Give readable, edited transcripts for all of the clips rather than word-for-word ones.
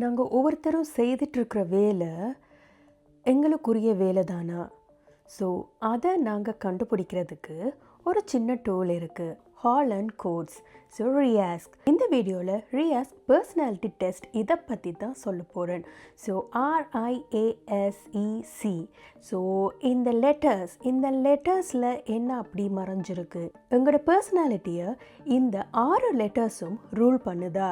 நாங்கள் ஒவ்வொருத்தரும் செய்துட்ருக்கிற வேலை எங்களுக்குரிய வேலை தானா? ஸோ அதை நாங்கள் கண்டுபிடிக்கிறதுக்கு ஒரு சின்ன டூல் இருக்குது, ஹால் அண்ட் கோட்ஸ். ஸோ ரியாஸ்க், இந்த வீடியோவில் ரியாஸ்க் பர்சனாலிட்டி டெஸ்ட் இதை பற்றி தான் சொல்ல போகிறேன். So RIASEC. ஸோ இந்த லெட்டர்ஸில் என்ன அப்படி மறைஞ்சிருக்கு? எங்களோட பர்சனாலிட்டியை இந்த 6 லெட்டர்ஸும் ரூல் பண்ணுதா?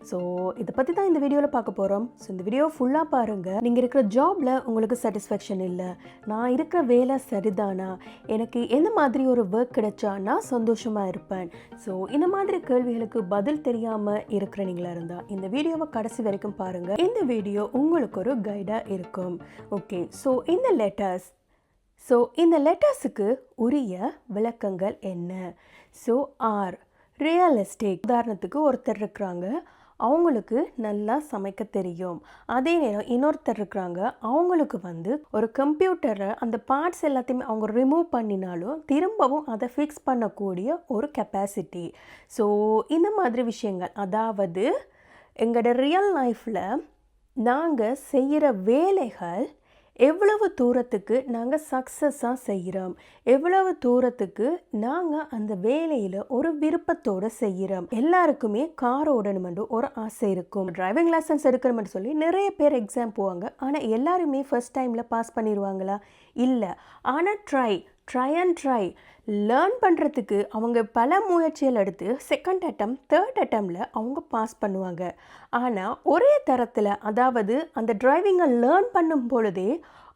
ஸோ இதை பற்றி தான் இந்த வீடியோவில் பார்க்க போகிறோம். ஸோ இந்த வீடியோ ஃபுல்லாக பாருங்கள். நீங்கள் இருக்கிற ஜாபில் உங்களுக்கு சாட்டிஸ்ஃபேக்ஷன் இல்லை, நான் இருக்கிற வேலை சரிதானா, எனக்கு எந்த மாதிரி ஒரு ஒர்க் கிடைச்சா நான் சந்தோஷமாக இருப்பேன். ஸோ இந்த மாதிரி கேள்விகளுக்கு பதில் தெரியாமல் இருக்கிறீங்களா இருந்தால் இந்த வீடியோவை கடைசி வரைக்கும் பாருங்கள். இந்த வீடியோ உங்களுக்கு ஒரு கைடாக இருக்கும். ஓகே, ஸோ இந்த லெட்டர்ஸுக்கு உரிய விளக்கங்கள் என்ன? So realistic. உதாரணத்துக்கு ஒருத்தர் இருக்கிறாங்க, அவங்களுக்கு நல்லா சமைக்க தெரியும். அதே நேரம் இன்னொருத்தர் இருக்கிறாங்க, அவங்களுக்கு ஒரு கம்ப்யூட்டரை அந்த பார்ட்ஸ் எல்லாத்தையுமே அவங்க ரிமூவ் பண்ணினாலும் திரும்பவும் அதை ஃபிக்ஸ் பண்ணக்கூடிய ஒரு கெப்பாசிட்டி. ஸோ இந்த மாதிரி விஷயங்கள், அதாவது எங்களோட ரியல் லைஃப்பில் நாங்கள் செய்கிற வேலைகள் எவ்வளவு தூரத்துக்கு நாங்கள் சக்ஸஸாக செய்கிறோம், எவ்வளவு தூரத்துக்கு நாங்கள் அந்த வேலையில் ஒரு விருப்பத்தோடு செய்கிறோம். எல்லாருக்குமே கார் ஓடணுமென்று ஒரு ஆசை இருக்கும், டிரைவிங் லைசன்ஸ் எடுக்கணுமென்று சொல்லி நிறைய பேர் எக்ஸாம் போவாங்க. ஆனால் எல்லாருமே ஃபர்ஸ்ட் டைமில் பாஸ் பண்ணிடுவாங்களா? இல்லை. ஆனால் ட்ரை லேர்ன் பண்ணுறதுக்கு அவங்க பல முயற்சிகள் எடுத்து செகண்ட் அட்டம் தேர்ட் அட்டம்ல அவங்க பாஸ் பண்ணுவாங்க. ஆனால் ஒரே தரத்தில், அதாவது அந்த டிரைவிங்கை லேர்ன் பண்ணும் பொழுதே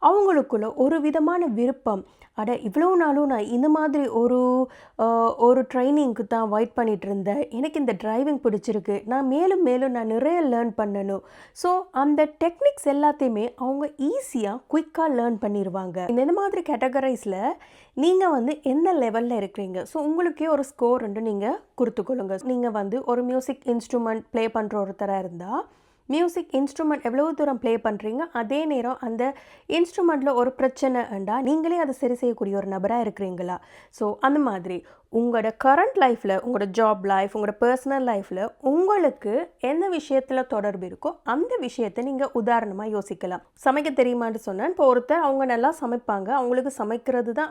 அவங்களுக்குள்ள ஒரு விதமான விருப்பம், அட இவ்வளோ நாளும் நான் இந்த மாதிரி ஒரு ட்ரைனிங்க்கு தான் வெயிட் பண்ணிகிட்டு இருந்தேன், எனக்கு இந்த டிரைவிங் பிடிச்சிருக்கு, நான் மேலும் நான் நிறைய லேர்ன் பண்ணணும். ஸோ அந்த டெக்னிக்ஸ் எல்லாத்தையுமே அவங்க ஈஸியாக குயிக்காக லேர்ன் பண்ணிடுவாங்க. இந்த மாதிரி கேட்டகரைஸில் நீங்கள் எந்த லெவலில் இருக்கிறீங்க? ஸோ உங்களுக்கே ஒரு ஸ்கோர் நீங்கள் கொடுத்துக்கொள்ளுங்க. நீங்கள் ஒரு மியூசிக் இன்ஸ்ட்ருமெண்ட் ப்ளே பண்ணுற ஒருத்தராக இருந்தால் மியூசிக் இன்ஸ்ட்ருமெண்ட் எவ்வளோ தூரம் ப்ளே பண்ணுறீங்க, அதே நேரம் அந்த இன்ஸ்ட்ருமெண்ட்டில் ஒரு பிரச்சனைண்டா நீங்களே அதை சரி செய்யக்கூடிய ஒரு நபராக இருக்கிறீங்களா? ஸோ அந்த மாதிரி உங்களோட கரண்ட் லைஃப்பில், உங்களோட ஜாப் லைஃப், உங்களோட பர்சனல் லைஃப்பில் உங்களுக்கு எந்த விஷயத்தில் தொடர்பு இருக்கோ அந்த விஷயத்தை நீங்கள் உதாரணமாக யோசிக்கலாம். சமைக்க தெரியுமான்னு சொன்னேன். இப்போ ஒருத்தர் அவங்க நல்லா சமைப்பாங்க, அவங்களுக்கு சமைக்கிறது தான்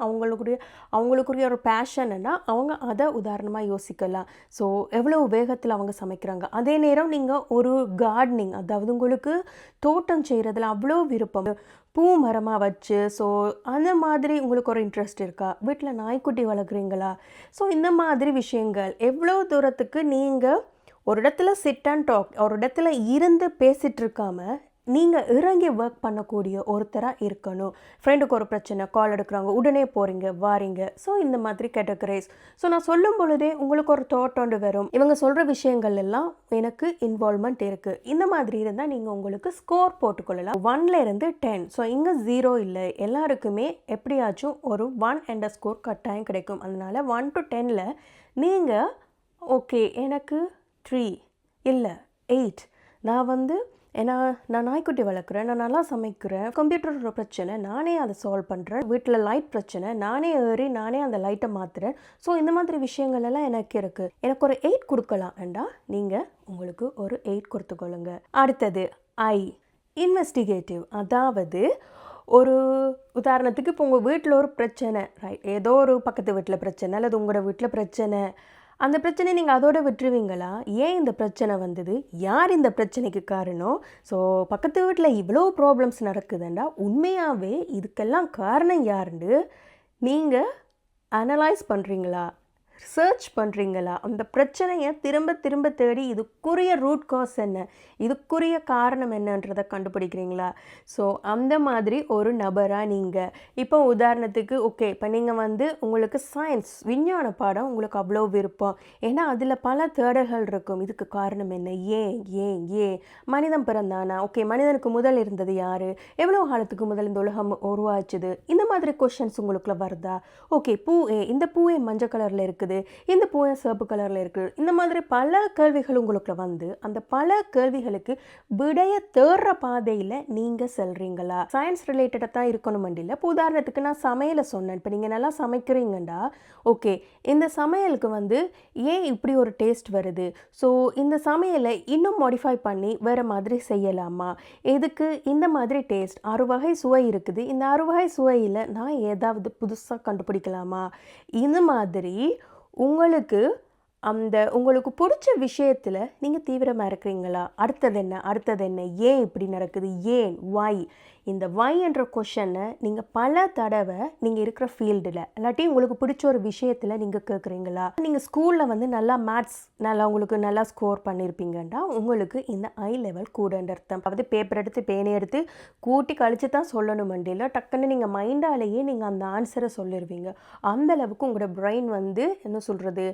அவங்களுக்குரிய ஒரு பேஷன்னா அவங்க அதை உதாரணமாக யோசிக்கலாம். ஸோ எவ்வளோ வேகத்தில் அவங்க சமைக்கிறாங்க. அதே நேரம் நீங்கள் ஒரு கார்டனிங், அதாவது உங்களுக்கு தோட்டம் செய்கிறதுல அவ்வளோ விருப்பம், பூ மரமாக வச்சு, ஸோ அந்த மாதிரி உங்களுக்கு ஒரு இன்ட்ரெஸ்ட் இருக்கா? வீட்டில் நாய்க்குட்டி வளர்க்குறீங்களா? ஸோ இந்த மாதிரி விஷயங்கள் எவ்வளோ தூரத்துக்கு நீங்கள் ஒரு இடத்துல சிட் அண்ட் டாக், ஒரு இடத்துல இருந்து பேசிகிட்டு இருக்காமல் நீங்கள் இறங்கி ஒர்க் பண்ணக்கூடிய ஒருத்தராக இருக்கணும். ஃப்ரெண்டுக்கு ஒரு பிரச்சனை, கால் எடுக்கிறாங்க, உடனே போகிறீங்க வாரீங்க. ஸோ இந்த மாதிரி கேட்டகரைஸ். ஸோ நான் சொல்லும் பொழுதே உங்களுக்கு ஒரு தாட் ஒன்று வரும், இவங்க சொல்கிற விஷயங்கள் எல்லாம் எனக்கு இன்வால்மெண்ட் இருக்குது. இந்த மாதிரி இருந்தால் நீங்கள் உங்களுக்கு ஸ்கோர் போட்டுக்கொள்ளலாம் 1 to 10. ஸோ இங்கே 0 இல்லை, எல்லாருக்குமே எப்படியாச்சும் ஒரு 1 என்ற ஸ்கோர் கட்டாயம் கிடைக்கும். அதனால் 1 to 10ல் நீங்கள் ஓகே எனக்கு 3 இல்லை 8, நான் நாய்க்குட்டி வளர்க்குறேன், நான் நல்லா சமைக்கிறேன், கம்ப்யூட்டரோட பிரச்சனை நானே அதை சால்வ் பண்ணுறேன், வீட்டில் லைட் பிரச்சனை நானே நானே அந்த லைட்டை மாற்றுறேன். ஸோ இந்த மாதிரி விஷயங்கள் எல்லாம் எனக்கு இருக்குது, எனக்கு ஒரு 8 கொடுக்கலாம்டா நீங்கள் உங்களுக்கு ஒரு 8 கொடுத்துக்கொள்ளுங்க. அடுத்தது இன்வெஸ்டிகேட்டிவ். அதாவது ஒரு உதாரணத்துக்கு இப்போ உங்கள் வீட்டில் ஒரு பிரச்சனை, ரைட், ஏதோ ஒரு பக்கத்து வீட்டில் பிரச்சனை அல்லது உங்களோட வீட்டில் பிரச்சனை, அந்த பிரச்சனையை நீங்கள் அதோட விட்டுருவீங்களா? ஏன் இந்த பிரச்சனை வந்தது, யார் இந்த பிரச்சனைக்கு காரணம்? ஸோ பக்கத்து வீட்டில் இவ்வளோ ப்ராப்ளம்ஸ் நடக்குதுண்டா, உண்மையாகவே இதுக்கெல்லாம் காரணம் யாருன்னு நீங்கள் அனலைஸ் பண்ணுறீங்களா, சர்ச் பண்ணுறீங்களா? அந்த பிரச்சனையை திரும்ப தேடி இதுக்குரிய ரூட் காஸ் என்ன, இதுக்குரிய காரணம் என்னன்றதை கண்டுபிடிக்கிறீங்களா? ஸோ அந்த மாதிரி ஒரு நபராக நீங்கள் இப்போ உதாரணத்துக்கு ஓகே, இப்போ நீங்கள் உங்களுக்கு சயின்ஸ் விஞ்ஞான பாடம் உங்களுக்கு அவ்வளோ விருப்பம், ஏன்னா அதில் பல தேடல்கள் இருக்கும். இதுக்கு காரணம் என்ன, ஏன் மனிதன் பிறந்தானா, ஓகே மனிதனுக்கு முதல் இருந்தது யார், எவ்வளோ காலத்துக்கு முதல் இந்த உலகம் உருவாச்சுது, இந்த மாதிரி கொஷின்ஸ் உங்களுக்குள்ள வருதா? ஓகே இந்த பூ மஞ்சள் கலரில் இருக்குது, இருக்குது, இந்த பூ ஏன் சிவப்பு கலரில் இருக்குது, இந்த மாதிரி பல கேள்விகள் உங்களுக்கு வந்து அந்த பல கேள்விகளுக்கு விடைய தேடுற பாதையில் நீங்கள் செல்றீங்களா? சயின்ஸ் ரிலேட்டடாக தான் இருக்கணும் இல்லை. இப்போ உதாரணத்துக்கு நான் சமையலை சொன்னேன். இப்போ நீங்கள் நல்லா சமைக்கிறீங்கண்டா ஓகே, இந்த சமையலுக்கு வந்து ஏன் இப்படி ஒரு டேஸ்ட் வருது, ஸோ இந்த சமையலை இன்னும் மாடிஃபை பண்ணி வேறு மாதிரி செய்யலாமா, எதுக்கு இந்த மாதிரி டேஸ்ட் 6 வகை சுவை இருக்குது, இந்த 6 வகை சுவையில் நான் ஏதாவது புதுசாக கண்டுபிடிக்கலாமா, இந்த மாதிரி உங்களுக்கு உங்களுக்கு பிடிச்ச விஷயத்தில் நீங்கள் தீவிரமாக இருக்கிறீங்களா? அடுத்தது என்ன, ஏன் இப்படி நடக்குது, ஏன் வை, இந்த வை என்ற கொஷனை நீங்கள் பல தடவை நீங்கள் இருக்கிற ஃபீல்டில் இல்லாட்டி உங்களுக்கு பிடிச்ச ஒரு விஷயத்தில் நீங்கள் கேட்குறீங்களா? நீங்கள் ஸ்கூலில் வந்து நல்லா மேத்ஸ் உங்களுக்கு நல்லா ஸ்கோர் பண்ணியிருப்பீங்கன்னா உங்களுக்கு இந்த ஐ லெவல் கூடன்ற அர்த்தம். அதாவது பேப்பர் எடுத்து பேனை எடுத்து கூட்டி கழித்து தான் சொல்லணும் மண்டியில் டக்குன்னு நீங்கள் மைண்டாலேயே நீங்கள் அந்த ஆன்சரை சொல்லிடுவீங்க. அந்தளவுக்கு உங்களோட பிரெயின் வந்து என்ன சொல்கிறது,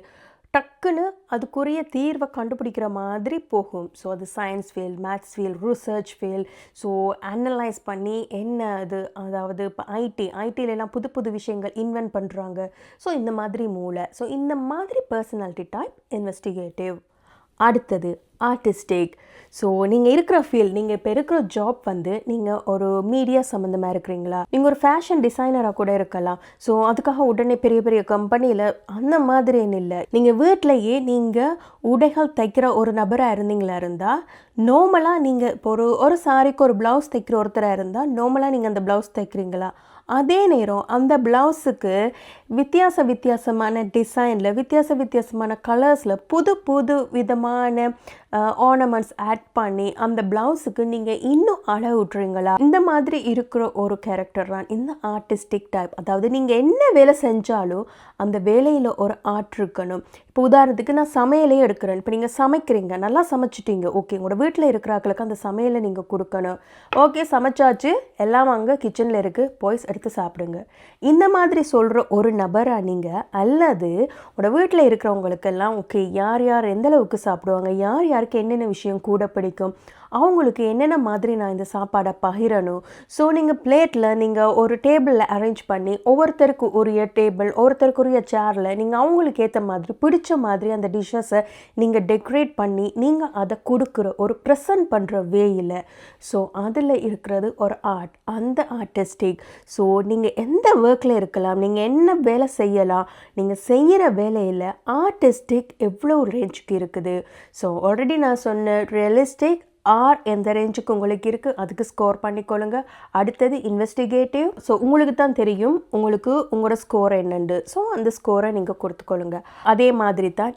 டக்குன்னு அதுக்குரிய தீர்வை கண்டுபிடிக்கிற மாதிரி போகும். ஸோ அது science field, maths field, research field. So analyse பண்ணி என்ன அது, அதாவது இப்போ ஐடிலெலாம் புது புது விஷயங்கள் இன்வென்ட் பண்ணுறாங்க. ஸோ இந்த மாதிரி மூளை. ஸோ இந்த மாதிரி பர்சனாலிட்டி டைப் இன்வெஸ்டிகேட்டிவ். அடுத்தது ஆர்டிஸ்டிக். ஸோ நீங்கள் இருக்கிற ஃபீல்ட், நீங்கள் இப்போ இருக்கிற ஜாப் வந்து நீங்கள் ஒரு மீடியா சம்மந்தமாக இருக்கிறீங்களா, நீங்கள் ஒரு ஃபேஷன் டிசைனராக கூட இருக்கலாம். ஸோ அதுக்காக உடனே பெரிய பெரிய கம்பெனியில் அந்த மாதிரின்னு இல்லை. நீங்கள் வீட்டிலையே நீங்கள் உடைகள் தைக்கிற ஒரு நபராக இருந்தீங்களா இருந்தால் நார்மலாக நீங்கள் இப்போ ஒரு சாரிக்கு ஒரு ப்ளவுஸ் தைக்கிற ஒருத்தராக இருந்தால் நார்மலாக நீங்கள் அந்த ப்ளவுஸ் தைக்கிறீங்களா, அதே நேரம் அந்த ப்ளவுஸுக்கு வித்தியாசமான டிசைனில் வித்தியாசமான கலர்ஸில் புது விதமான ஆர்னமெண்ட்ஸ் ஆட் பண்ணி அந்த ப்ளவுஸுக்கு நீங்கள் இன்னும் அழகு விட்றீங்களா? இந்த மாதிரி இருக்கிற ஒரு கேரக்டர் தான் இந்த ஆர்டிஸ்டிக் டைப். அதாவது நீங்கள் என்ன வேலை செஞ்சாலும் அந்த வேலையில் ஒரு ஆர்ட் இருக்கணும். இப்போ உதாரணத்துக்கு நான் சமையலே எடுக்கிறேன். இப்போ நீங்கள் சமைக்கிறீங்க, நல்லா சமைச்சிட்டீங்க, ஓகே, உங்களோட வீட்டில் இருக்கிறாக்களுக்கு அந்த சமையலை நீங்கள் கொடுக்கணும். ஓகே, சமைச்சாச்சு, எல்லாம் அங்கே கிச்சனில் இருக்குது, போய் எடுத்து சாப்பிடுங்க. இந்த மாதிரி சொல்கிற ஒரு நபராக நீங்கள், அல்லது உங்களோட வீட்டில் இருக்கிறவங்களுக்கெல்லாம் ஓகே, யார் எந்த அளவுக்கு சாப்பிடுவாங்க, யாருக்கு என்னென்ன விஷயம் கூட பிடிக்கும், அவங்களுக்கு என்னென்ன மாதிரி நான் இந்த சாப்பாடை பகிரணும். ஸோ நீங்கள் பிளேட்டில் நீங்கள் ஒரு டேபிளில் அரேஞ்ச் பண்ணி ஒவ்வொருத்தருக்கு உரிய டேபிள், ஒருத்தருக்குரிய சேரில் நீங்கள் அவங்களுக்கு ஏற்ற மாதிரி பிடிச்ச மாதிரி அந்த டிஷ்ஷஸை நீங்கள் டெக்கரேட் பண்ணி நீங்கள் அதை கொடுக்குற ஒரு ப்ரெசன்ட் பண்ணுற வேயில். ஸோ அதில் இருக்கிறது ஒரு ஆர்ட், அந்த ஆர்டிஸ்டிக். ஸோ நீங்கள் எந்த ஒர்க்கில் இருக்கலாம், நீங்கள் என்ன வேலை செய்யலாம், நீங்கள் செய்கிற வேலையில் ஆர்டிஸ்டிக் எவ்வளோ ரேஞ்சுக்கு இருக்குது. ஸோ ஆல்ரெடி நான் சொன்ன ரியலிஸ்டிக் ஆர் எந்த ரேஞ்சுக்கு உங்களுக்கு இருக்குது அதுக்கு ஸ்கோர் பண்ணிக்கொள்ளுங்க. அடுத்தது இன்வெஸ்டிகேட்டிவ். ஸோ உங்களுக்கு தான் தெரியும் உங்களுக்கு உங்களோட ஸ்கோர் என்னண்டு. ஸோ அந்த ஸ்கோரை நீங்கள் கொடுத்துக்கொள்ளுங்க. அதே மாதிரி தான்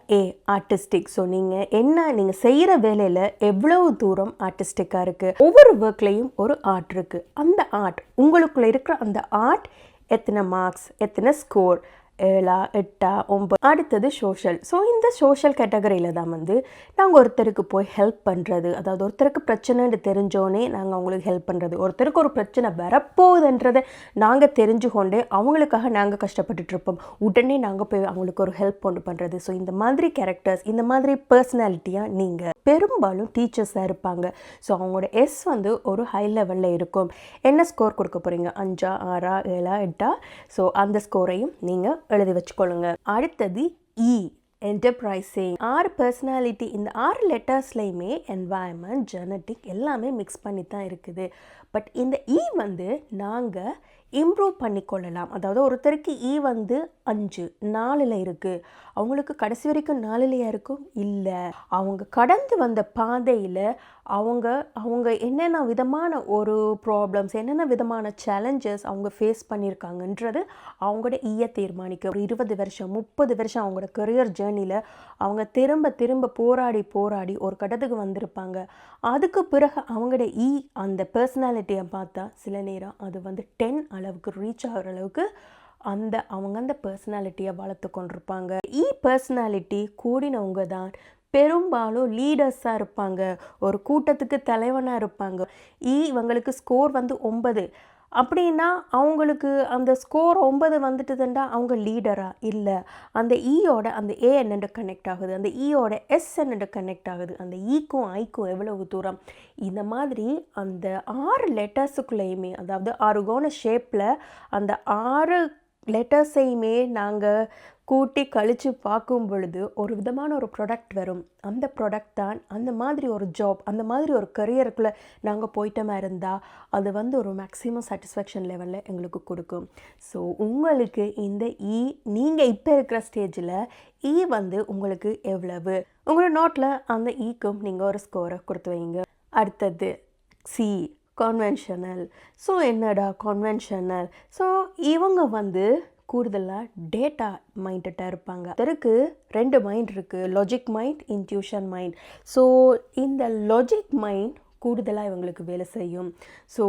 ஆர்டிஸ்டிக். ஸோ நீங்கள் செய்கிற வேலையில் எவ்வளவு தூரம் ஆர்டிஸ்டிக்காக இருக்குது. ஒவ்வொரு ஒர்க்லேயும் ஒரு ஆர்ட் இருக்குது. அந்த ஆர்ட் உங்களுக்குள்ளே இருக்கிற அந்த ஆர்ட் எத்தனை மார்க்ஸ், எத்தனை ஸ்கோர், 7, 8, 9. அடுத்தது சோஷியல். ஸோ இந்த சோஷியல் கேட்டகரியில் தான் வந்து நாங்கள் ஒருத்தருக்கு போய் ஹெல்ப் பண்ணுறது, அதாவது ஒருத்தருக்கு பிரச்சனைன்னு தெரிஞ்சோன்னே நாங்கள் அவங்களுக்கு ஹெல்ப் பண்ணுறது, ஒருத்தருக்கு ஒரு பிரச்சனை வரப்போகுதுன்றதை நாங்கள் தெரிஞ்சு கொண்டே அவங்களுக்காக நாங்கள் கஷ்டப்பட்டுட்ருப்போம், உடனே நாங்கள் போய் அவங்களுக்கு ஒரு ஹெல்ப் கொண்டு பண்ணுறது. ஸோ இந்த மாதிரி கேரக்டர்ஸ், இந்த மாதிரி பர்சனாலிட்டியாக நீங்கள் பெரும்பாலும் டீச்சர்ஸாக இருப்பாங்க. ஸோ அவங்களோட எஸ் வந்து ஒரு ஹை லெவலில் இருக்கும். என்ன ஸ்கோர் கொடுக்க போகிறீங்க, 5, 6, 7, 8? ஸோ அந்த ஸ்கோரையும் நீங்கள் எழுதி வச்சுக்கொள்ளுங்க. அடுத்தது என்டர்பிரைசிங். 6 பர்சனாலிட்டி. இந்த 6 லெட்டர்ஸ்லையுமே என்வாயன்மெண்ட், ஜெனட்டிக் எல்லாமே மிக்ஸ் பண்ணி தான் இருக்குது. பட் இந்த வந்து நாங்கள் இம்ப்ரூவ் பண்ணிக்கொள்ளலாம். அதாவது ஒருத்தருக்கு வந்து 5, 4ல் இருக்குது, அவங்களுக்கு கடைசி வரைக்கும் 4லையா இருக்கும், இல்லை, அவங்க கடந்து வந்த பாதையில் அவங்க என்னென்ன விதமான ஒரு ப்ராப்ளம்ஸ், என்னென்ன விதமான சேலஞ்சஸ் அவங்க ஃபேஸ் பண்ணியிருக்காங்கன்றது அவங்களோட தீர்மானிக்க. ஒரு 20 வருஷம் 30 வருஷம் அவங்களோட கரியர் ஜேர்னியில் அவங்க திரும்ப போராடி ஒரு கட்டத்துக்கு வந்திருப்பாங்க. அதுக்கு பிறகு அவங்களோட அந்த பர்சனாலிட்டியை பார்த்தா சில நேரம் அது வந்து 10 அளவுக்கு ரீச் ஆகிற அளவுக்கு அவங்க அந்த பர்சனாலிட்டியை வளர்த்து கொண்டிருப்பாங்க. பர்சனாலிட்டி கூடினவங்க தான் பெரும்பாலும் லீடர்ஸாக இருப்பாங்க, ஒரு கூட்டத்துக்கு தலைவனாக இருப்பாங்க. இவங்களுக்கு ஸ்கோர் வந்து 9 அப்படின்னா அவங்களுக்கு அந்த ஸ்கோர் 9 வந்துட்டுதுண்டா அவங்க லீடராக இல்லை. அந்த அந்த ஏ என்னென்று கனெக்ட் ஆகுது, அந்த ஈயோட எஸ் என்னென்று கனெக்ட் ஆகுது, அந்த ஈக்கும் ஐக்கும் எவ்வளவு தூரம். இந்த மாதிரி அந்த 6 லெட்டர்ஸுக்குள்ளேயுமே, அதாவது 6 கோண ஷேப்பில் அந்த 6 லெட்டர்ஸையுமே நாங்கள் கூட்டி கழித்து பார்க்கும் பொழுது ஒரு விதமான ஒரு ப்ராடக்ட் வரும். அந்த ப்ராடக்ட் தான் அந்த மாதிரி ஒரு ஜாப், அந்த மாதிரி ஒரு கரியருக்குள்ளே நாங்கள் போயிட்டோமா இருந்தால் அது வந்து ஒரு மேக்ஸிமம் சாட்டிஸ்ஃபேக்ஷன் லெவலில் எங்களுக்கு கொடுக்கும். ஸோ உங்களுக்கு இந்த நீங்கள் இப்போ இருக்கிற ஸ்டேஜில் வந்து உங்களுக்கு எவ்வளவு, உங்களோட நோட்டில் அந்த ஈக்கும் நீங்கள் ஒரு ஸ்கோரை கொடுத்து வைங்க. அடுத்தது சி, கான்வென்ஷனல். ஸோ என்னடா கான்வென்ஷனல்? ஸோ இவங்க வந்து கூடுதலாக டேட்டா மைண்டட்டாக இருப்பாங்க. அதற்கு 2 மைண்ட் இருக்குது, logic mind, intuition mind. So இந்த லாஜிக் மைண்ட் கூடுதலாக இவங்களுக்கு வேலை செய்யும். ஸோ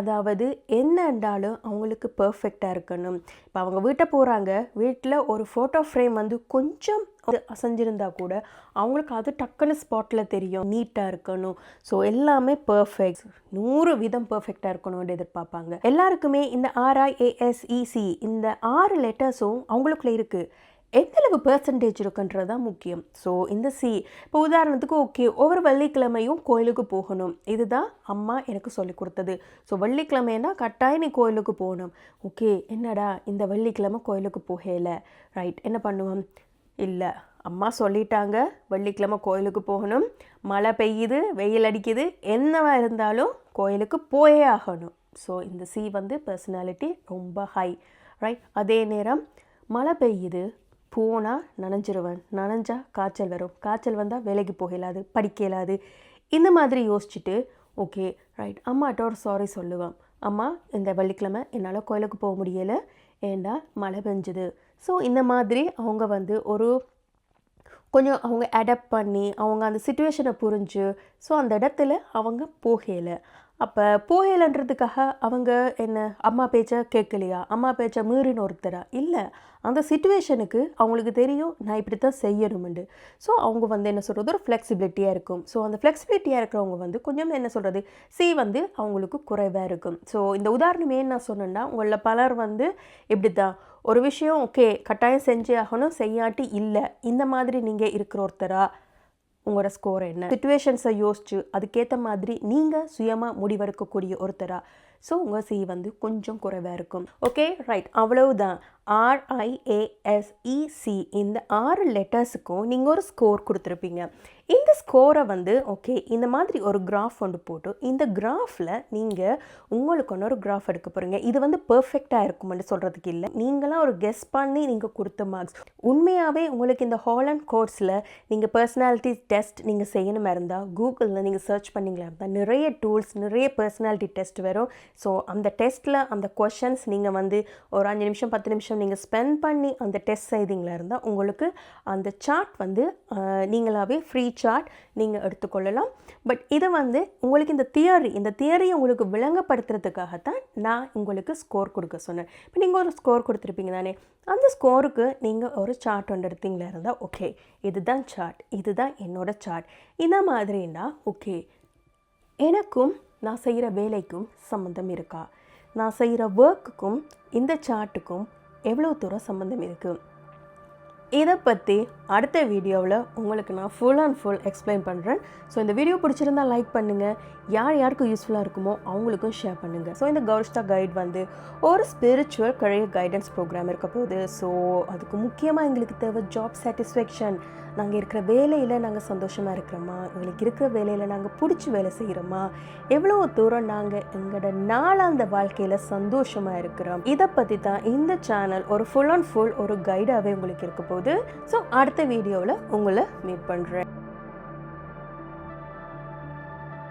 அதாவது என்னண்டாலும் அவங்களுக்கு பர்ஃபெக்டாக இருக்கணும். இப்போ அவங்க வீட்டை போகிறாங்க, வீட்டில் ஒரு ஃபோட்டோ ஃப்ரேம் வந்து கொஞ்சம் அசைஞ்சிருந்தா கூட அவங்களுக்கு அது டக்குன்னு ஸ்பாட்டில் தெரியும், நீட்டாக இருக்கணும். ஸோ எல்லாமே பர்ஃபெக்ட், 100% பர்ஃபெக்டாக இருக்கணும்னு எதிர்பார்ப்பாங்க. எல்லாருக்குமே இந்த RIASEC இந்த 6 லெட்டர்ஸும் அவங்களுக்குள்ள இருக்குது. எந்தளவு பெர்சன்டேஜ் இருக்குன்றது தான் முக்கியம். ஸோ இந்த இப்போ உதாரணத்துக்கு ஓகே, ஒவ்வொரு வெள்ளிக்கிழமையும் கோயிலுக்கு போகணும், இதுதான் அம்மா எனக்கு சொல்லி கொடுத்தது. ஸோ வெள்ளிக்கிழமைன்னா கட்டாயம் நீ கோயிலுக்கு போகணும். ஓகே, என்னடா இந்த வெள்ளிக்கிழமை கோயிலுக்கு போகலை, ரைட், என்ன பண்ணுவோம்? இல்லை, அம்மா சொல்லிட்டாங்க வெள்ளிக்கிழமை கோயிலுக்கு போகணும், மழை பெய்யுது, வெயில் அடிக்குது, என்னவா இருந்தாலும் கோயிலுக்கு போயே ஆகணும். ஸோ இந்த வந்து பர்சனாலிட்டி ரொம்ப ஹை, ரைட். அதே நேரம் மழை பெய்யுது, போனால் நனைஞ்சிருவேன், நனைஞ்சா காய்ச்சல் வரும், காய்ச்சல் வந்தால் வேலைக்கு போகலாது, படிக்க இயலாது, இந்த மாதிரி யோசிச்சுட்டு ஓகே ரைட் அம்மாட்ட ஒரு சாரி சொல்லுவேன், அம்மா இந்த வெள்ளிக்கிழமை என்னால் கோயிலுக்கு போக முடியலை, ஏண்டா மழை பெஞ்சுது. ஸோ இந்த மாதிரி அவங்க வந்து ஒரு கொஞ்சம் அவங்க அடாப்ட் பண்ணி அவங்க அந்த சிச்சுவேஷனை புரிஞ்சு ஸோ அந்த இடத்துல அவங்க போகலை. அப்போ போகலைன்றதுக்காக அவங்க என்ன அம்மா பேச்சை கேட்கலையா, அம்மா பேச்சை மீறின்னு ஒருத்தரா? இல்லை, அந்த சிச்சுவேஷனுக்கு அவங்களுக்கு தெரியும் நான் இப்படி தான் செய்யணுமெண்டு. ஸோ அவங்க வந்து என்ன சொல்கிறது, ஒரு ஃப்ளெக்சிபிலிட்டியாக இருக்கும். ஸோ அந்த ஃப்ளெக்சிபிலிட்டியாக இருக்கிறவங்க வந்து கொஞ்சம் என்ன சொல்கிறது, வந்து அவங்களுக்கு குறைவாக இருக்கும். ஸோ இந்த உதாரணமே நான் சொன்னேன்னா உங்களில் பலர் வந்து இப்படி தான் ஒரு விஷயம் ஓகே கட்டாயம் செஞ்சே ஆகணும், செய்யாட்டி இல்லை, இந்த மாதிரி நீங்கள் இருக்கிற ஒருத்தரா? உங்களோட ஸ்கோர் என்ன? சிச்சுவேஷன்ஸை யோசிச்சு அதுக்கேற்ற மாதிரி நீங்கள் சுயமாக முடிவெடுக்கக்கூடிய ஒருத்தரா? ஸோ உங்கள் வந்து கொஞ்சம் குறைவாக இருக்கும். ஓகே ரைட், அவ்வளவுதான். RIASEC இந்த 6 லெட்டர்ஸுக்கும் நீங்கள் ஒரு ஸ்கோர் கொடுத்துருப்பீங்க. இந்த ஸ்கோரை வந்து ஓகே இந்த மாதிரி ஒரு கிராஃப் ஒன்று போட்டு இந்த கிராஃபில் நீங்கள் உங்களுக்கு ஒன்று ஒரு கிராஃப் எடுக்க போகிறீங்க. இது வந்து பர்ஃபெக்டாக இருக்குமென்னு சொல்கிறதுக்கு இல்லை, நீங்களாம் ஒரு கெஸ் பண்ணி நீங்கள் கொடுத்த மார்க்ஸ். உண்மையாகவே உங்களுக்கு இந்த ஹாலண்ட் கோர்ஸில் நீங்கள் பர்சனாலிட்டி டெஸ்ட் நீங்கள் செய்யணுமா இருந்தால் கூகுளில் நீங்கள் சர்ச் பண்ணிங்களா இருந்தால் நிறைய டூல்ஸ், நிறைய பர்சனாலிட்டி டெஸ்ட் வரும். ஸோ அந்த டெஸ்ட்டில் அந்த கொஷன்ஸ் நீங்கள் வந்து ஒரு 5 நிமிஷம் 10 நிமிஷம் நீங்கள் ஸ்பெண்ட் பண்ணி அந்த டெஸ்ட் செய்தீங்களா இருந்தால் உங்களுக்கு அந்த சார்ட் வந்து நீங்களாகவே ஃப்ரீ சார்ட் நீங்கள் எடுத்துக்கொள்ளலாம். பட் இதை வந்து உங்களுக்கு இந்த தியரியை உங்களுக்கு விளங்கப்படுத்துறதுக்காகத்தான் நான் உங்களுக்கு ஸ்கோர் கொடுக்க சொன்னேன். இப்போ நீங்கள் ஒரு ஸ்கோர் கொடுத்துருப்பீங்க தானே, அந்த ஸ்கோருக்கு நீங்கள் ஒரு சார்ட் ஒன்று எடுத்தீங்களா இருந்தால் ஓகே இதுதான் சார்ட், இதுதான் என்னோட சார்ட், இந்த மாதிரின்னா ஓகே எனக்கும் நான் செய்கிற வேலைக்கும் சம்மந்தம் இருக்கா, நான் செய்கிற ஒர்க்குக்கும் இந்த சார்ட்டுக்கும் எவ்வளோ தூரம் சம்மந்தம் இருக்குது, இதை பற்றி அடுத்த வீடியோவில் உங்களுக்கு நான் ஃபுல் அண்ட் ஃபுல் எக்ஸ்பிளைன் பண்ணுறேன். ஸோ இந்த வீடியோ பிடிச்சிருந்தால் லைக் பண்ணுங்கள், யாருக்கும் யூஸ்ஃபுல்லாக இருக்குமோ அவங்களுக்கும் ஷேர் பண்ணுங்கள். ஸோ இந்த கௌரிஷ்டா கைட் வந்து ஒரு ஸ்பிரிச்சுவல் கரியர் கைடன்ஸ் ப்ரோக்ராம் இருக்க போகுது. ஸோ அதுக்கு முக்கியமாக எங்களுக்கு தேவை ஜாப் சாட்டிஸ்ஃபேக்ஷன். நாங்கள் இருக்கிற வேலையில் நாங்கள் சந்தோஷமாக இருக்கிறோமா, எங்களுக்கு இருக்கிற வேலையில் நாங்கள் பிடிச்சி வேலை செய்கிறோமா, எவ்வளோ தூரம் நாங்கள் எங்களோட நாளாந்த வாழ்க்கையில் சந்தோஷமாக இருக்கிறோம், இதை பற்றி தான் இந்த சேனல் ஒரு ஃபுல் அண்ட் ஃபுல் ஒரு கைடாகவே உங்களுக்கு இருக்க போகுது. ஸோ அடுத்த வீடியோவில் உங்களை மீட் பண்ணுறேன்.